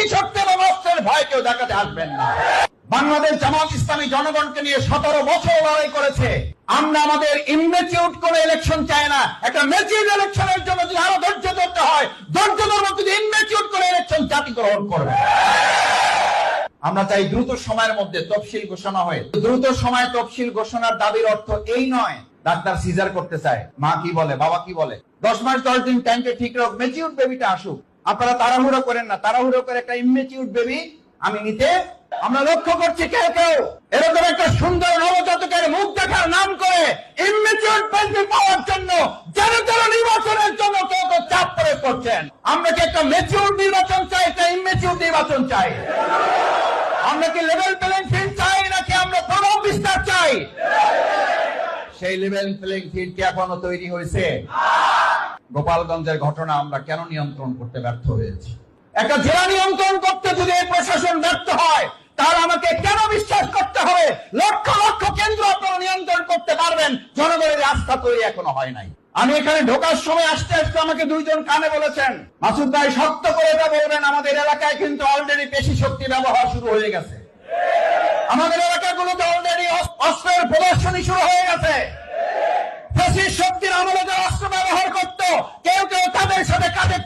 পেশি শক্তি এবং অস্ত্রের ভয় কেউ দেখাতে আসবেন না। বাংলাদেশ জামাত ইসলামী জনগণকে নিয়ে 17 বছর লড়াই করেছে। আমরা আমাদের ইনমেচিউর করে ইলেকশন চাই না। একটা ম্যাচিউর ইলেকশনের জন্য যদি আরো ধৈর্য ধরতে হয়, ধৈর্য ধরবো, কিন্তু ইনমেচিউর করে ইলেকশন জাতি গ্রহণ করবে। আমরা চাই দ্রুত সময়ের মধ্যে তফসিল ঘোষণা হয়। দ্রুত সময়ে তফসিল ঘোষণার দাবির অর্থ এই নয় ডাক্তার সিজার করতে চায়, মা কি বলে, বাবা কি বলে, 10 মাস 10 দিন টাইমকে ঠিক রাখ, ম্যাচিউর বেবিটা আসুক। আপনারা তাড়াহুড়ো করেন না, তাড়াহুড়ো করে একটা ইমম্যাচিউর বেবি আমি নিতে। আমরা লক্ষ্য করছি কেউ কেউ এরকম একটা সুন্দর নবজাতকের মুখ দেখার নাম করে ইমম্যাচিউর বেবি পাওয়ার জন্য যারা নির্বাচনের জন্য কেউ তো চাপ প্রয়োগ করছেন। আমরা কি একটা ম্যাচিউর নির্বাচন চাই, একটা ইমম্যাচিউর নির্বাচন চাই? আমরা কি লেভেল প্লেইং ফিল্ড চাই, নাকি আমরা প্রভাব বিস্তার চাই? সেই লেভেল প্লেইং ফিল্ড কি এখনো তৈরি হয়েছে? গোপালগঞ্জের ঘটনা আমরা কেন নিয়ন্ত্রণ করতে ব্যর্থ হয়েছি? একটা জেলা নিয়ন্ত্রণ করতে যদি এই প্রশাসন ব্যর্থ হয়, তাহলে আমাকে কেন বিশ্বাস করতে হবে লক্ষ লক্ষ কেন্দ্র আপনারা নিয়ন্ত্রণ করতে পারবেন? জনগণের আস্থা তৈরি এখনো হয় নাই। আমি এখানে ঢোকার সময় আসতে আসতে আমাকে দুইজন কানে বলেছেন, মাসুদ ভাই শক্ত করে এটা বলবেন, আমাদের এলাকায় কিন্তু অলরেডি পেশি শক্তি ব্যবহার শুরু হয়ে গেছে। আমাদের এলাকাগুলোতে অলরেডি অস্ত্রের প্রদর্শনী শুরু হয়ে গেছে। পেশি শক্তির আমলে যারা অস্ত্র ব্যবহার করত, কেউ কেউ তাদের সাথে কাঁধে